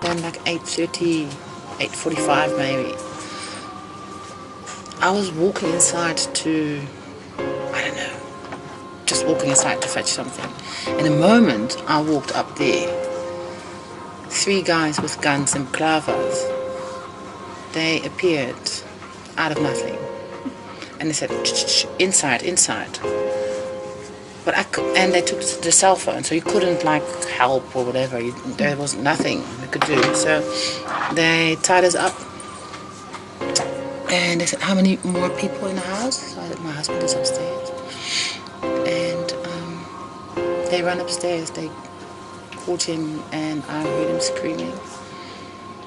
Then like 8:30, 8:45 maybe, I was walking inside to, I don't know, just walking inside to fetch something. In a moment, I walked up there. 3 guys with guns and clavers. They appeared out of nothing. And they said, inside, inside. But and they took the cell phone, so you couldn't like help or whatever. There was nothing we could do. So they tied us up. And they said, how many more people in the house? So I said, my husband is upstairs. And they ran upstairs. They called him, and I heard him screaming.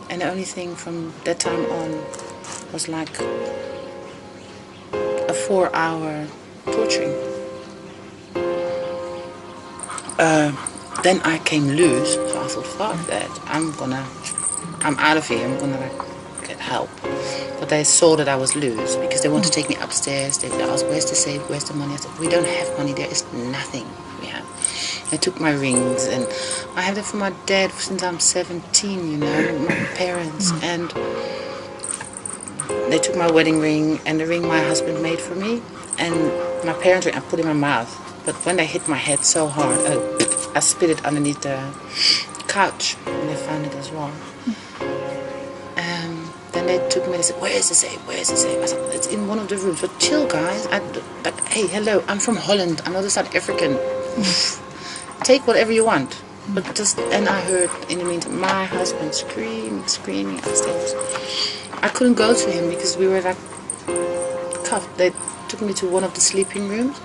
And the only thing from that time on was like a 4-hour torturing. Then I came loose, so I thought, fuck that, I'm out of here, I'm gonna like get help. But they saw that I was loose because they wanted to take me upstairs. They asked, where's the safe, where's the money? I said, we don't have money, there is nothing we have. They took my rings, and I have them from my dad since I'm 17, you know, my parents, and they took my wedding ring and the ring my husband made for me, and my parents' ring I put in my mouth. But when they hit my head so hard, I spit it underneath the couch, and they found it as well. Then they took me and they said, where is the safe, where is the safe? I said, it's in one of the rooms. But chill, guys. Like, hey, hello, I'm from Holland, I'm not a South African. Take whatever you want. But just, and I heard in the meantime my husband screaming upstairs. I couldn't go to him because we were like cuffed. They took me to one of the sleeping rooms.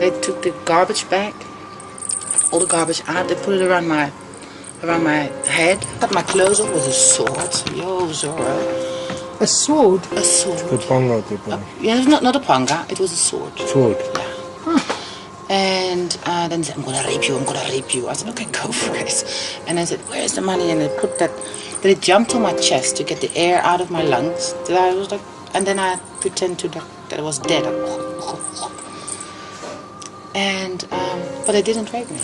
They took the garbage bag, all the garbage out. They put it around my head. Cut my clothes off with a sword. Yo, Zora. A sword? A sword. The panga. Yeah, it was not a panga. It was a sword. Sword. Yeah. And then they said, I'm gonna rape you. I said, okay, go for it. And I said, where's the money? And they put that. Then it jumped on my chest to get the air out of my lungs. I was like, and then I pretend that I was dead. And but they didn't rape me.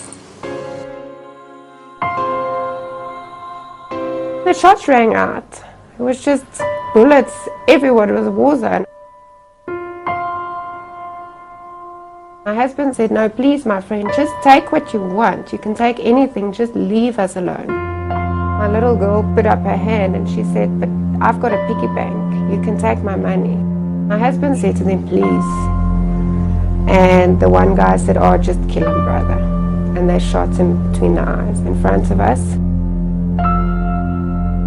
The shots rang out. It was just bullets everywhere. It was a war zone. My husband said, no, please, my friend, just take what you want. You can take anything, just leave us alone. My little girl put up her hand and she said, but I've got a piggy bank. You can take my money. My husband said to them, please. And the one guy said, oh, just kill him, brother. And they shot him between the eyes in front of us.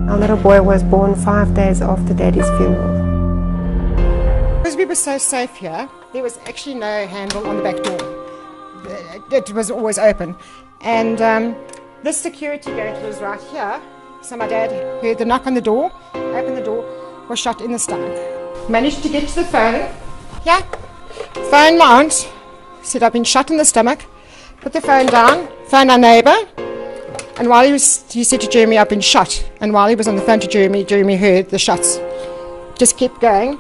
Our little boy was born 5 days after Daddy's funeral. Because we were so safe here, there was actually no handle on the back door. It was always open. And this security gate was right here. So my dad heard the knock on the door, opened the door, was shot in the stomach. Managed to get to the phone. Yeah. Phone my aunt. Said, I've been shot in the stomach. Put the phone down, phoned our neighbour. And while he said to Jeremy, I've been shot. And while he was on the phone to Jeremy, Jeremy heard the shots. Just kept going.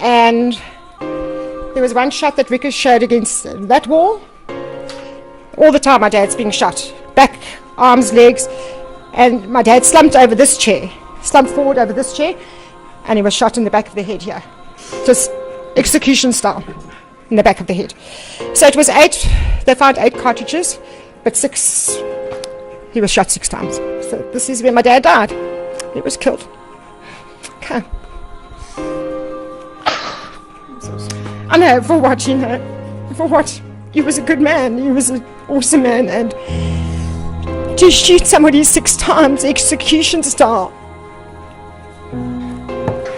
And there was one shot that ricocheted against that wall. All the time my dad's being shot. Back, arms, legs. And my dad slumped over this chair. Slumped forward over this chair. And he was shot in the back of the head here. Just execution style. In the back of the head. So it was 8. They found 8 cartridges. But 6... He was shot 6 times. So this is where my dad died. He was killed. Okay. I know, for what, you know. For what? He was a good man. He was an awesome man. And to shoot somebody 6 times, execution style.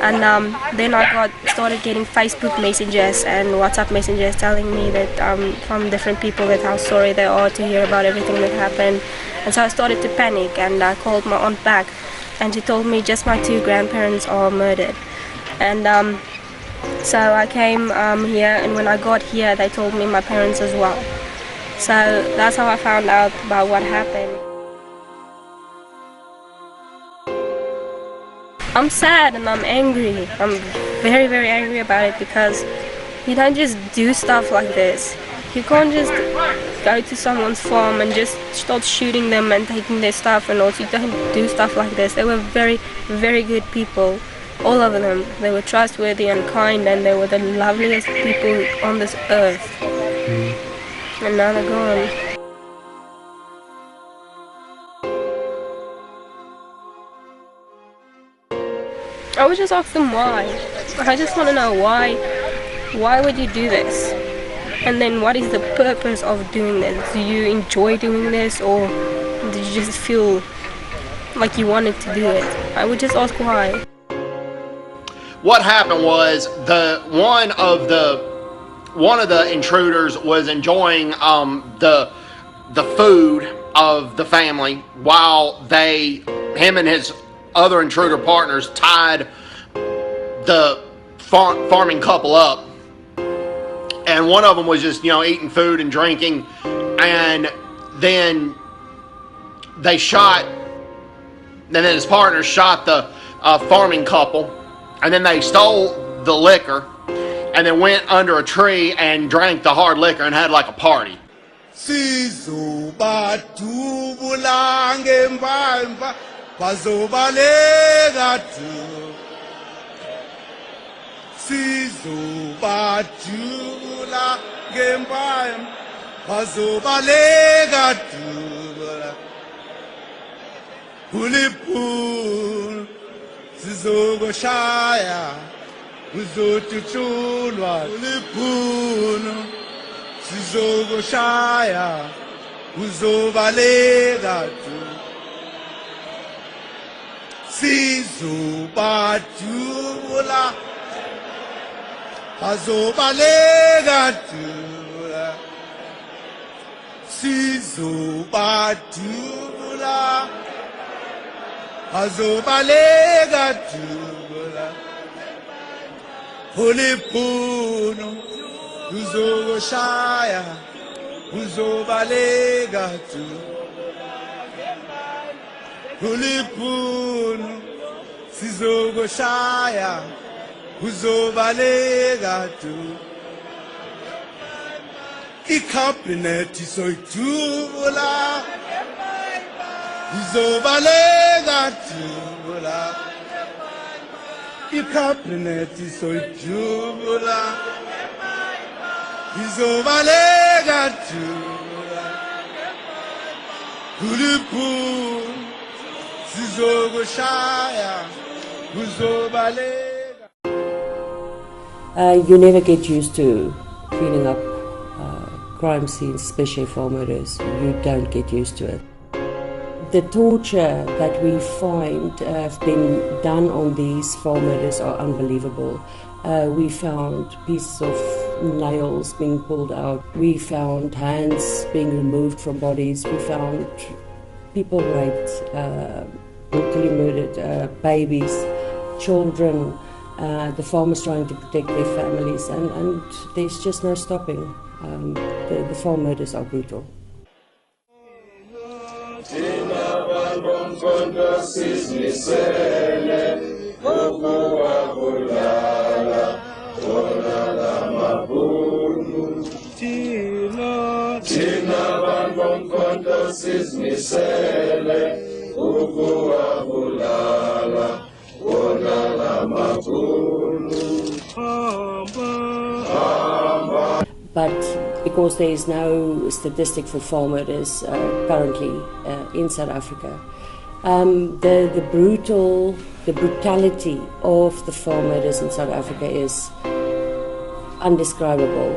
And then I started getting Facebook messages and WhatsApp messages telling me that from different people that how sorry they are to hear about everything that happened. And so I started to panic, and I called my aunt back, and she told me just my 2 grandparents are murdered. And so I came here, and when I got here they told me my parents as well. So that's how I found out about what happened. I'm sad and I'm angry. I'm very, very angry about it because you don't just do stuff like this. You can't just go to someone's farm and just start shooting them and taking their stuff and all. You don't do stuff like this. They were very, very good people. All of them. They were trustworthy and kind, and they were the loveliest people on this earth. And now they're gone. I would just ask them why. I just want to know why. Why would you do this? And then what is the purpose of doing this? Do you enjoy doing this, or did you just feel like you wanted to do it? I would just ask why. What happened was one of the intruders was enjoying the food of the family while him and his other intruder partners tied the farming couple up, and one of them was just eating food and drinking, and then then his partner shot the farming couple, and then they stole the liquor and then went under a tree and drank the hard liquor and had like a party. Sizobajula ngempama bazobaleka dubula uliphulu sizokushaya uzotutshulwa uliphulu sizokushaya uzobaleka dubula sizobajula bazobaleka dubula sizobajula bazobaleka dubula uliphulu uzokushaya uzobaleka dubula uliphulu sizokushaya uzobaleka dubula ikhabhinethi soyidubula uzobaleka dubula ikhabhinethi soyidubula uzobaleka dubula uliphulu sizokushaya uzobaleka. You never get used to cleaning up crime scenes, especially for murders. You don't get used to it. The torture that we find have been done on these four murders are unbelievable. We found pieces of nails being pulled out. We found hands being removed from bodies. We found people raped, brutally murdered, babies, children. The farmers trying to protect their families, and there's just no stopping. The farm murders are brutal. But because there is no statistic for farm murders currently in South Africa, the brutality of the farm murders in South Africa is undescribable.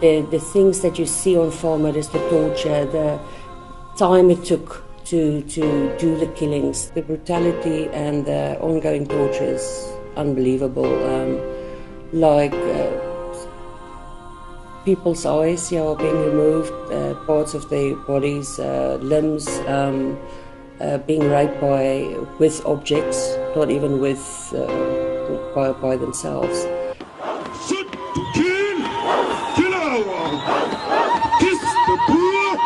The things that you see on farm murders, the torture, the time it took to do the killings, the brutality and the ongoing torture is unbelievable. People's eyes are being removed, parts of their bodies, limbs, being raped with objects, not even by themselves. Shoot to kill, kill our, kiss the poor,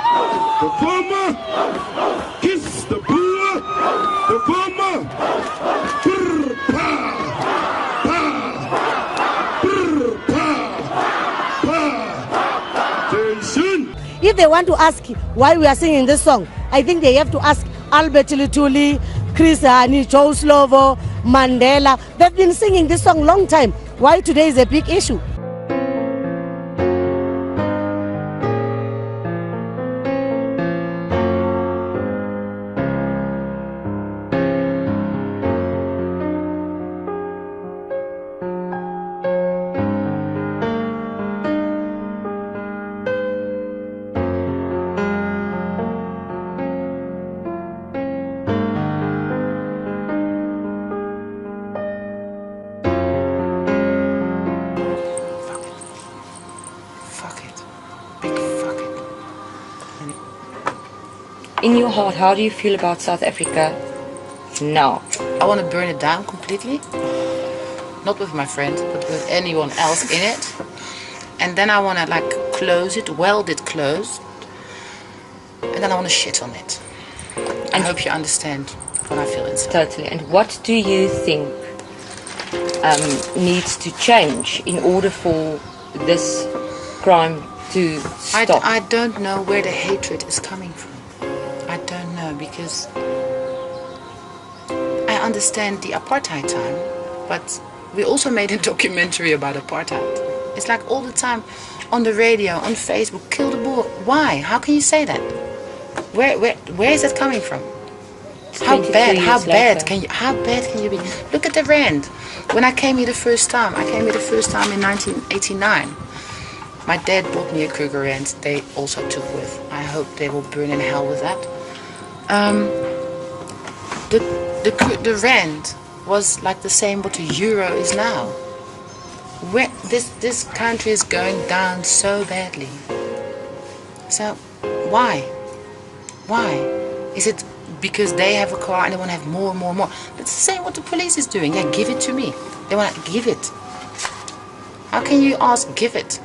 the farmer, kiss the poor, the farmer, brr, pa, pa, brr, pa, pa. they want to ask why we are singing this song, I think they have to ask Albert Lutuli, Chris Hani, Joe Slovo, Mandela. They've been singing this song long time. Why today is a big issue? In your heart, how do you feel about South Africa now? I want to burn it down completely. Not with my friends, but with anyone else in it. And then I want to like close it, weld it closed. And then I want to shit on it. I hope you understand what I feel inside. Totally. And what do you think needs to change in order for this crime to stop? I don't know where the hatred is coming from. I don't know, because I understand the apartheid time, but we also made a documentary about apartheid. It's like all the time on the radio, on Facebook, kill the Boer. Why? How can you say that? Where is that coming from? How bad can you be? Look at the rand. When I came here the first time, in 1989. My dad bought me a Kruger rand. They also took with. I hope they will burn in hell with that. The rand was like the same what the euro is now. Where this country is going down so badly. So why? Why? Is it because they have a car and they want to have more and more and more? That's the same what the police is doing. Yeah, give it to me. They want to give it. How can you ask give it?